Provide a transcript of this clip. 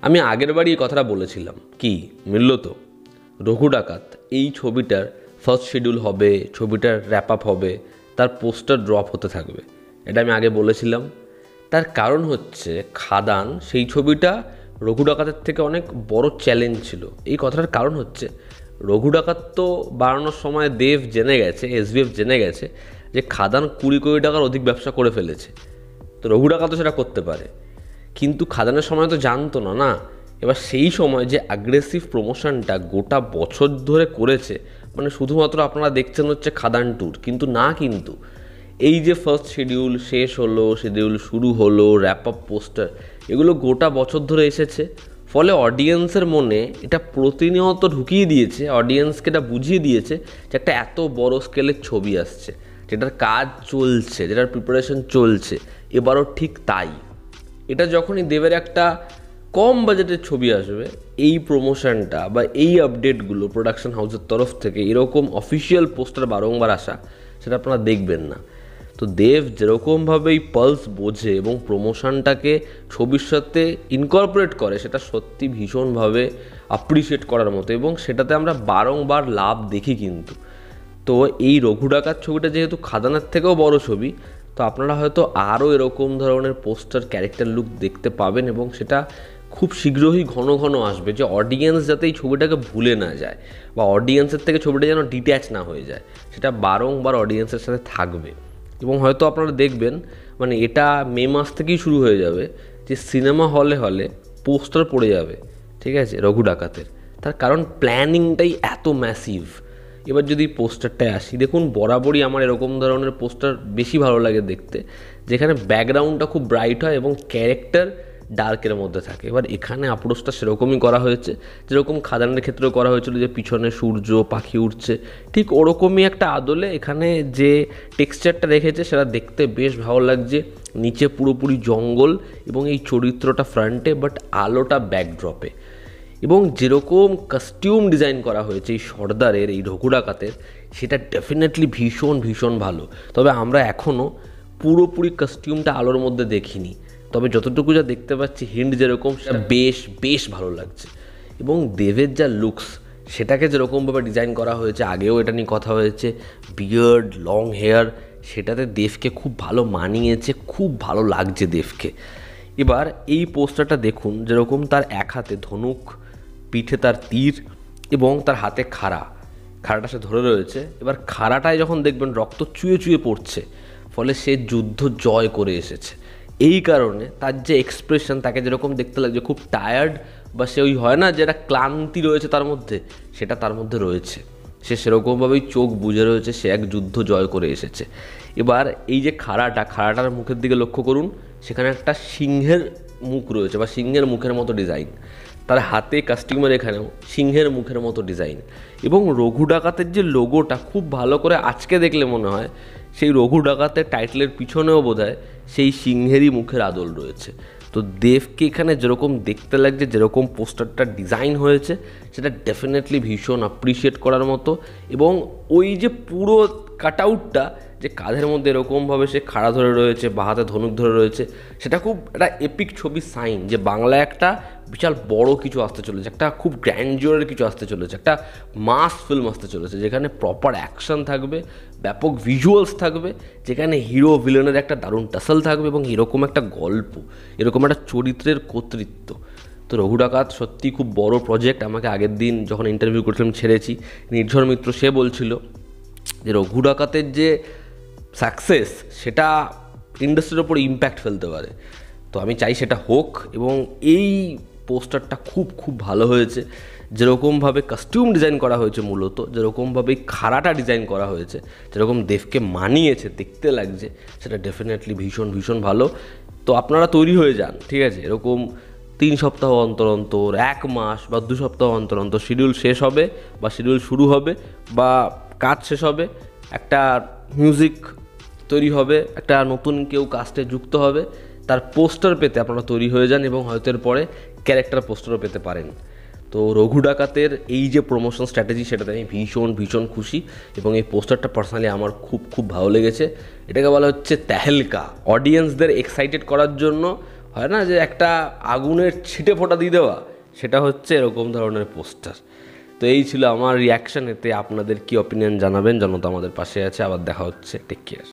আমি আগের বারই এই কথাটা বলেছিলাম, কি মিলল তো? রঘু ডাকাত এই ছবিটার ফার্স্ট শিডিউল হবে, ছবিটার র্যাপ আপ হবে, তার পোস্টার ড্রপ হতে থাকবে, এটা আমি আগে বলেছিলাম। তার কারণ হচ্ছে খাদান সেই ছবিটা রঘু ডাকাতের থেকে অনেক বড় চ্যালেঞ্জ ছিল। এই কথাটার কারণ হচ্ছে রঘু ডাকাত তো বানানোর সময় দেব জেনে গেছে, এসবিএফ জেনে গেছে যে খাদান 20 কোটি টাকার অধিক ব্যবসা করে ফেলেছে, তো রঘু ডাকাতও সেটা করতে পারে। কিন্তু খাদানের সময় তো জানতো না না। এবার সেই সময় যে অ্যাগ্রেসিভ প্রমোশনটা গোটা বছর ধরে করেছে, মানে শুধুমাত্র আপনারা দেখছেন হচ্ছে খাদান ট্যুর, কিন্তু না, কিন্তু এই যে ফার্স্ট শিডিউল শেষ হলো, শিডিউল শুরু হলো, র্যাপ আপ পোস্টার, এগুলো গোটা বছর ধরে এসেছে। ফলে অডিয়েন্সের মনে এটা প্রতিনিয়ত ঢুকিয়ে দিয়েছে, অডিয়েন্সকে এটা বুঝিয়ে দিয়েছে যে একটা এত বড় স্কেলের ছবি আসছে, যেটার কাজ চলছে, যেটার প্রিপারেশন চলছে। এবারও ঠিক তাই। এটা যখনই দেবের একটা কম বাজেটের ছবি আসবে, এই প্রমোশনটা বা এই আপডেটগুলো প্রোডাকশন হাউসের তরফ থেকে এরকম অফিসিয়াল পোস্টার বারংবার আসা, সেটা আপনারা দেখবেন না। তো দেব যেরকমভাবে এই পালস বোঝে এবং প্রমোশনটাকে ছবির সাথে ইনকর্পোরেট করে, সেটা সত্যি ভীষণভাবে অ্যাপ্রিসিয়েট করার মতো, এবং সেটাতে আমরা বারংবার লাভ দেখি। কিন্তু তো এই রঘু ডাকাত ছবিটা যেহেতু খাদানের থেকেও বড় ছবি, তো আপনারা হয়তো আরও এরকম ধরনের পোস্টার, ক্যারেক্টার লুক দেখতে পাবেন, এবং সেটা খুব শীঘ্রই ঘন ঘন আসবে, যে অডিয়েন্স যাতে এই ছবিটাকে ভুলে না যায় বা অডিয়েন্সের থেকে ছবিটা যেন ডিট্যাচ না হয়ে যায়, সেটা বারংবার অডিয়েন্সের সাথে থাকবে। এবং হয়তো আপনারা দেখবেন, মানে এটা মে মাস থেকেই শুরু হয়ে যাবে, যে সিনেমা হলে হলে পোস্টার পড়ে যাবে, ঠিক আছে, রঘু ডাকাতের। তার কারণ প্ল্যানিংটাই এত ম্যাসিভ। এবার যদি পোস্টারটায় আসি, দেখুন বরাবরই আমার এরকম ধরনের পোস্টার বেশি ভালো লাগে দেখতে, যেখানে ব্যাকগ্রাউন্ডটা খুব ব্রাইট হয় এবং ক্যারেক্টার ডার্কের মধ্যে থাকে। এবার এখানে আপ্রোচটা সেরকমই করা হয়েছে, যেরকম খাদানের ক্ষেত্রেও করা হয়েছিল, যে পিছনে সূর্য, পাখি উঠছে, ঠিক ওরকমই একটা আদলে এখানে যে টেক্সচারটা রেখেছে সেটা দেখতে বেশ ভালো লাগছে। নিচে পুরোপুরি জঙ্গল এবং এই চরিত্রটা ফ্রন্টে, বাট আলোটা ব্যাকড্রপে। এবং যেরকম কস্টিউম ডিজাইন করা হয়েছে এই সর্দারের, এই রঘু ডাকাতের, সেটা ডেফিনেটলি ভীষণ ভীষণ ভালো। তবে আমরা এখনও পুরোপুরি কস্টিউমটা আলোর মধ্যে দেখিনি, তবে যতটুকু যা দেখতে পাচ্ছি হিন্ট যেরকম, সেটা বেশ বেশ ভালো লাগছে। এবং দেবের যা লুকস, সেটাকে যেরকমভাবে ডিজাইন করা হয়েছে, আগেও এটা নিয়ে কথা হয়েছে, বিয়ার্ড, লং হেয়ার, সেটাতে দেবকে খুব ভালো মানিয়েছে, খুব ভালো লাগছে দেবকে। এবার এই পোস্টারটা দেখুন, যেরকম তার এক হাতে ধনুক, পিঠে তার তীর এবং তার হাতে খাড়াটা সে ধরে রয়েছে। এবার খাড়াটায় যখন দেখবেন রক্ত চুয়ে চুয়ে পড়ছে, ফলে সে যুদ্ধ জয় করে এসেছে। এই কারণে তার যে এক্সপ্রেশন, তাকে যেরকম দেখতে লাগছে খুব টায়ার্ড, বা সে ওই হয় না যে একটা ক্লান্তি রয়েছে তার মধ্যে, সেটা তার মধ্যে রয়েছে। সে সেরকমভাবেই চোখ বুজে রয়েছে, সে এক যুদ্ধ জয় করে এসেছে। এবার এই যে খাড়াটার মুখের দিকে লক্ষ্য করুন, সেখানে একটা সিংহের মুখ রয়েছে বা সিংহের মুখের মতো ডিজাইন। তার হাতে কাস্টিউমের এখানেও সিংহের মুখের মতো ডিজাইন। এবং রঘু ডাকাতের যে লোগোটা খুব ভালো করে আজকে দেখলে মনে হয় সেই রঘু ডাকাতের টাইটেলের পিছনেও বোধহয় সেই সিংহেরই মুখের আদল রয়েছে। তো দেবকে এখানে যেরকম দেখতে লাগছে, যেরকম পোস্টারটা ডিজাইন হয়েছে, সেটা ডেফিনেটলি ভীষণ অ্যাপ্রিসিয়েট করার মতো। এবং ওই যে পুরো কাট আউটটা, যে কাঁধের মধ্যে এরকমভাবে সে খাড়া ধরে রয়েছে, বা হাতে ধনুক ধরে রয়েছে, সেটা খুব একটা এপিক ছবির সাইন, যে বাংলায় একটা বিশাল বড় কিছু আসতে চলেছে, একটা খুব গ্র্যান্ডিওরের কিছু আসতে চলেছে, একটা মাস ফিল্ম আসতে চলেছে, যেখানে প্রপার অ্যাকশন থাকবে, ব্যাপক ভিজুয়ালস থাকবে, যেখানে হিরো ভিলেনের একটা দারুণ টাসল থাকবে, এবং এরকম একটা গল্প, এরকম একটা চরিত্রের কর্তৃত্ব। তো রঘু ডাকাত সত্যি খুব বড় প্রজেক্ট। আমাকে আগের দিন যখন ইন্টারভিউ করছিলাম ছেড়েছি, নির্ঝর মিত্র সে বলছিল যে রঘু ডাকাতের যে সাকসেস, সেটা ইন্ডাস্ট্রির ওপর ইম্প্যাক্ট ফেলতে পারে। তো আমি চাই সেটা হোক। এবং এই পোস্টারটা খুব খুব ভালো হয়েছে, যেরকমভাবে কস্টিউম ডিজাইন করা হয়েছে, মূলত যেরকমভাবে খাড়াটা ডিজাইন করা হয়েছে, যেরকম দেবকে মানিয়েছে, দেখতে লাগছে, সেটা ডেফিনেটলি ভীষণ ভীষণ ভালো। তো আপনারা তৈরি হয়ে যান, ঠিক আছে, এরকম 3 সপ্তাহ অন্তর অন্তর, 1 মাস বা 2 সপ্তাহ অন্তর অন্তর শিডিউল শেষ হবে বা শিডিউল শুরু হবে বা কাজ শেষ হবে, একটা মিউজিক তৈরি হবে, একটা নতুন কেউ কাস্টে যুক্ত হবে, তার পোস্টার পেতে আপনারা তৈরি হয়ে যান, এবং হয়তো এর পরে ক্যারেক্টার পোস্টারও পেতে পারেন। তো রঘু ডাকাতের এই যে প্রমোশন স্ট্র্যাটেজি, সেটাতে আমি ভীষণ ভীষণ খুশি। এবং এই পোস্টারটা পার্সোনালি আমার খুব খুব ভালো লেগেছে। এটাকে বলা হচ্ছে তেহেলকা। অডিয়েন্সদের এক্সাইটেড করার জন্য হয় না যে একটা আগুনের ছিটে ফোঁটা দিয়ে দেওয়া, সেটা হচ্ছে এরকম ধরনের পোস্টার। তো এই ছিল আমার রিয়াকশান। এতে আপনাদের কি অপিনিয়ন জানাবেন। জনতা আমাদের পাশে আছে। আবার দেখা হচ্ছে। Take care.